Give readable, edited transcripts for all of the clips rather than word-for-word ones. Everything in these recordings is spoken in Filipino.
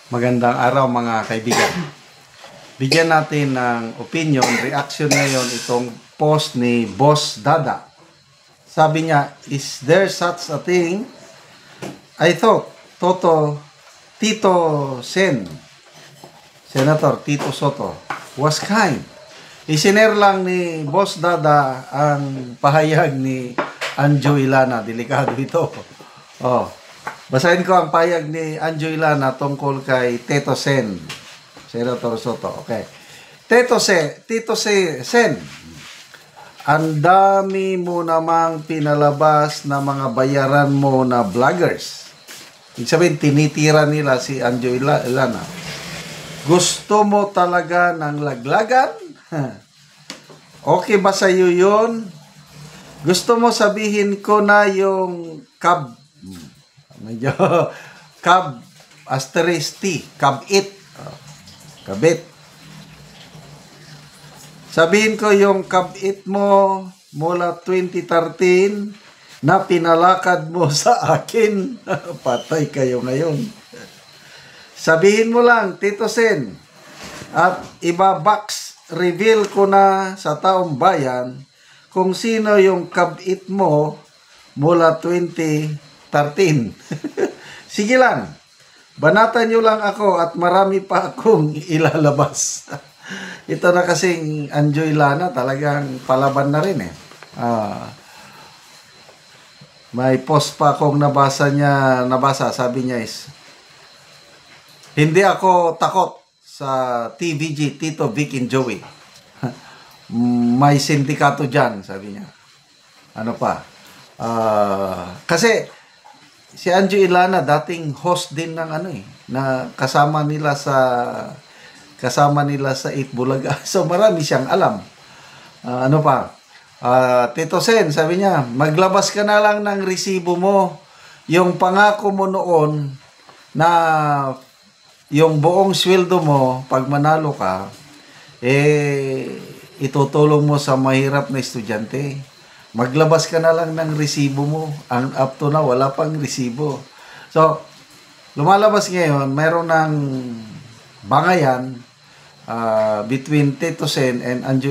Magandang araw mga kaibigan. Bigyan natin ng opinion, reaction ngayon itong post ni Boss Dada. Sabi niya, is there such a thing? I thought Tito Sen, Senator Tito Soto, was kind. Isinare lang ni Boss Dada ang pahayag ni Anjo Ilana. Delikado ito. Basahin ko ang pahayag ni Anjo Ilana tungkol kay Tito Sen, Senator Soto. Okay. Tito Sen, ang dami mo namang pinalabas na mga bayaran mo na vloggers. Ibig sabihin, tinitira nila si Anjo Ilana. Gusto mo talaga ng laglagan? Okay ba sa'yo yun? Gusto mo sabihin ko na yung medyo asterisk T, kabit. Sabihin ko yung kabit mo mula 2013 na pinalakad mo sa akin. Patay kayo ngayon. Sabihin mo lang, Tito Sen, at ibabox reveal ko na sa taong bayan kung sino yung kabit mo mula 2013. Sige lang. Banatan nyo lang ako at marami pa akong ilalabas. Ito na kasing Anjo Ilana, talagang palaban na rin eh. May post pa akong nabasa, sabi niya is, hindi ako takot sa TVG, Tito, Vic, and Joey. May sindikato dyan, sabi niya. Ano pa? Kasi si Anjo Ilana dating host din ng na kasama nila sa Itbulaga. So marami siyang alam. Ano pa? Tito Sen, sabi niya, maglabas ka na lang ng resibo mo. Yung pangako mo noon na yung buong sweldo mo pag manalo ka, itutulong mo sa mahirap na estudyante. Maglabas ka na lang ng resibo mo. Ang up to na, wala pang resibo. So, lumalabas ngayon, mayroon ng bangayan between Tito Sen and Anjo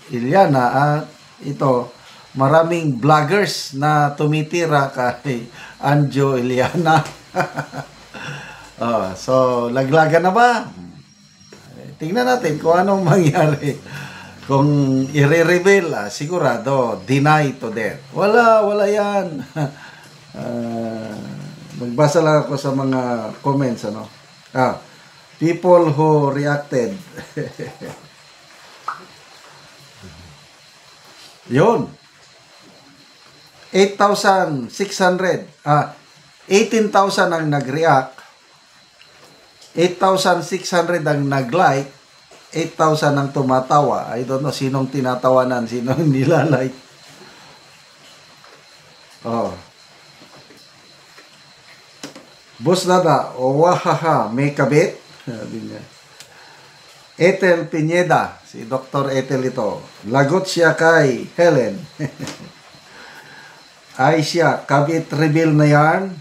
Ilana at ito, maraming vloggers na tumitira kay Anjo Ilana. So, laglagan na ba? Tingnan natin kung anong mangyari. Kung i-reveal, sigurado, deny to death. Wala yan. Magbasa lang ako sa mga comments, people who reacted. Yun. 8,600. 18,000 ang nag-react. 8,600 ang nag-like. 8,000 ang tumatawa. I don't know sinong tinatawanan, sinong nilalike. Boss Dada, wahaha, may kabit. Ethel Pineda, si Dr. Ethel ito. Lagot siya kay Helen. Ay siya, kabit reveal na yan.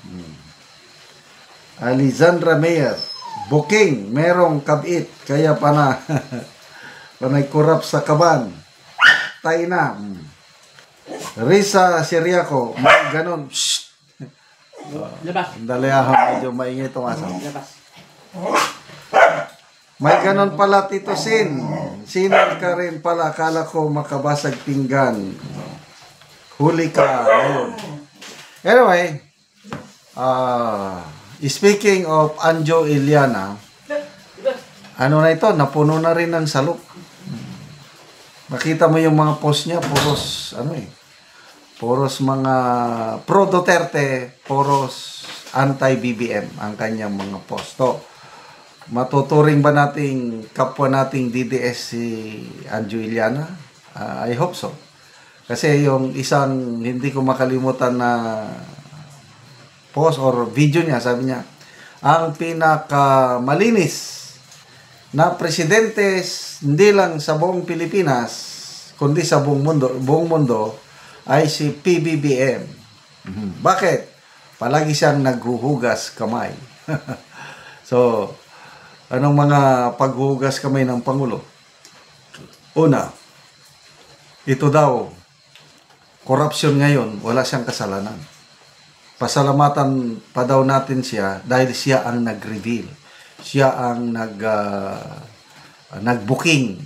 Alexandra Mayer, booking, merong kabit, kaya panay kurap sa kaban. Tay na. Risa Siriaco, may ganon. Dali medyo maingay itong asa. May ganon pala, Tito Sen. Sinal ka rin pala, akala ko makabasag pinggan. Huli ka ngayon. Anyway, speaking of Anjo Ilana, ano na ito, napuno na rin ng salok. Makita mo yung mga post niya, puros mga pro Duterte, puros anti-BBM ang kanyang mga post. So, matuturing ba nating kapwa nating DDS si Anjo Ilana? I hope so. Kasi yung isang hindi ko makalimutan na post or video niya, sabi niya, ang pinakamalinis na presidente hindi lang sa buong Pilipinas kundi sa buong mundo ay si PBBM. Bakit? Palagi siyang naghuhugas kamay. So, Anong mga paghugas kamay ng Pangulo? Una, ito daw, corruption ngayon, wala siyang kasalanan. Pasalamatan pa daw natin siya dahil siya ang nag-reveal. Siya ang nag-booking.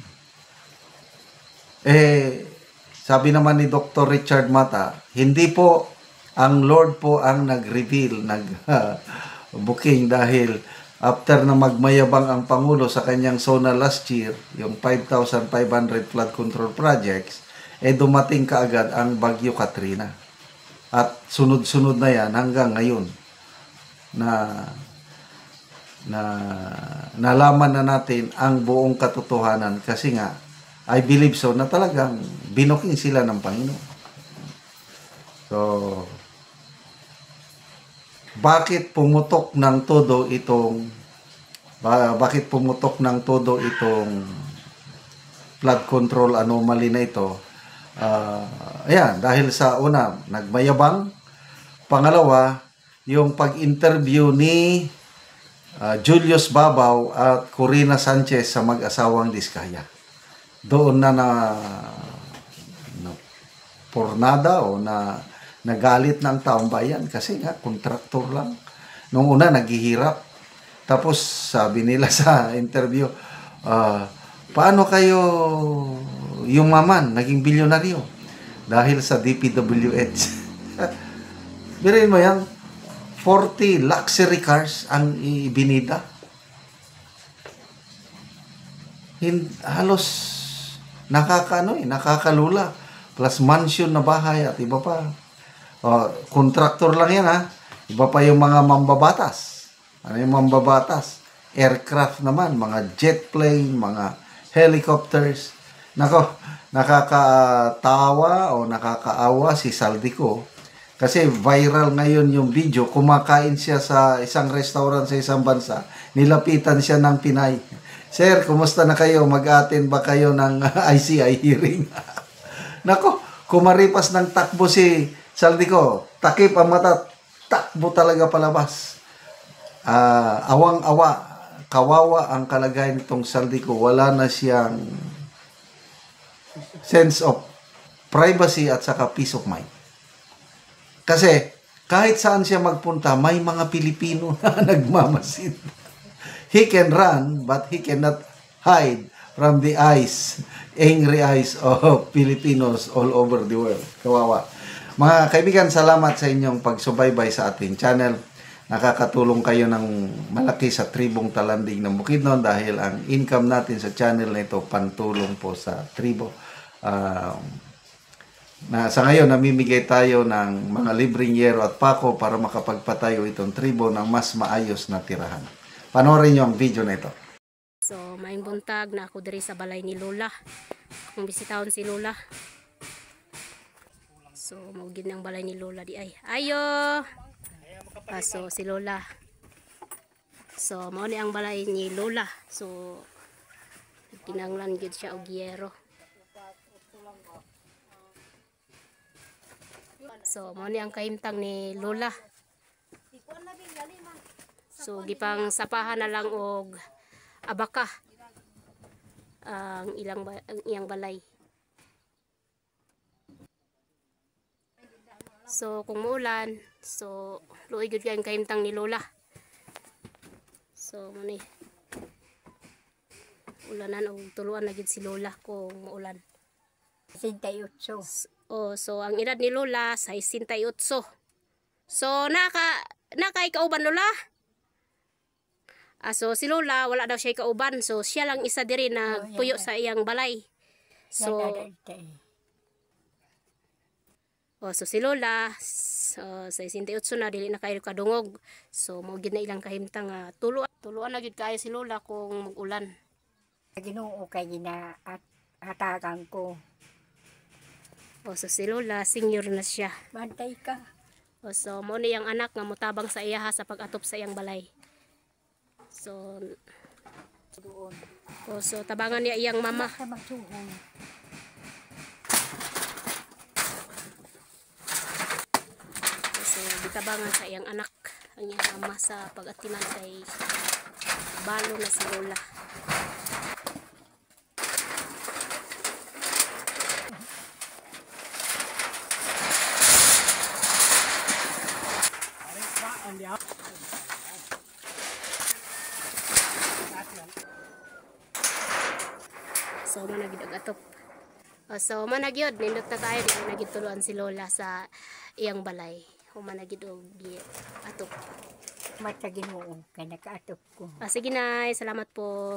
Sabi naman ni Dr. Richard Mata, hindi po ang Lord po ang nag-reveal, nag-booking dahil after na magmayabang ang Pangulo sa kanyang SONA last year, yung 5,500 flood control projects, dumating kaagad ang Bagyo Katrina. At sunod-sunod na yan hanggang ngayon na nalaman na natin ang buong katotohanan kasi nga, I believe so, na talagang binuking sila ng Panginoon. So, bakit pumutok ng todo itong flood control anomaly na ito? Ayan, dahil sa una, nagmayabang. Pangalawa, yung pag-interview ni Julius Babaw at Corina Sanchez sa mag-asawang Diskaya. Doon na pornada o nagalit ng taong bayan kasi nga kontraktor lang. Nung una naghihirap. Tapos sabi nila sa interview, paano kayo yumaman, naging bilyonaryo? Dahil sa DPWH. Biruin mo yan, 40 luxury cars ang ibinida. Halos nakakalula. Plus mansion na bahay at iba pa. Kontraktor lang yan ha. Iba pa yung mga mambabatas. Ano yung mambabatas? Aircraft naman, mga jet plane, mga helicopters. Nako, nakakatawa o nakakaawa si Saldico. Kasi viral ngayon yung video, kumakain siya sa isang restaurant sa isang bansa. Nilapitan siya ng Pinay. Sir, kumusta na kayo? Mag-attend ba kayo ng ICI hearing? Nako, kumaripas ng takbo si Saldico. Takip ang mata, takbo talaga palabas. Awang-awa, kawawa ang kalagayan nitong Saldico. Wala na siyang sense of privacy at saka peace of mind. Kasi kahit saan siya magpunta, may mga Pilipino na nagmamasid. He can run, but he cannot hide from the angry eyes of Filipinos all over the world. Kawawa. Mga kaibigan, salamat sa inyong pagsubaybay sa ating channel. Nakakatulong kayo ng malaki sa tribong Talanding ng Bukidnon dahil ang income natin sa channel na ito pantulong po sa tribo. Sa ngayon, namimigay tayo ng mga libreng yero at pako para makapagpatayo itong tribo ng mas maayos na tirahan. Panoorin nyo ang video na ito. So, maing buntag na ako diri sa balay ni Lola. Kung bisitahon si Lola. So, maugid ng balay ni Lola di ay. Ayo! So, si Lola. So, mao ni ang balay ni Lola. So, kinanglan gid siya og yero. So, mao ni ang kahimtang ni Lola. So, gipang sapahan na lang og abaka ang iyang balay. So, kung muulan, so, luoy gud kay ang kahimtang ni Lola. So, muni. Ulanan og tuluan na gid si Lola kung muulan. 68. So ang edad ni Lola 68. So nakay kauban Lola. So si Lola wala daw siya kauban. So siya lang isa diri na puyo sa iyang balay. So so si Lola sa 68 na dili na kayo kadungog. So mao gid na ilang kahimtang tuluan na gid kayo si Lola kung mag-ulan. Ginoo kay gina at hatagan ko. So si Lola senior na siya. Bantay ka. So mo ni yang anak nga motabang sa iyaha sa pag-atop sa iyang balay. So Doon. so tabangan niya iyang mama. Sa magsuhon. So gitabangan sa iyang anak ang iyang mama sa pag-atiman kay kabalo na si Lola. So managid og atop. So managyod nindot na kayo di managid tuluan si Lola sa iyang balay. Humanagid og atop. Matsa Ginoo kay nakaatop ko. Sige nay, salamat po.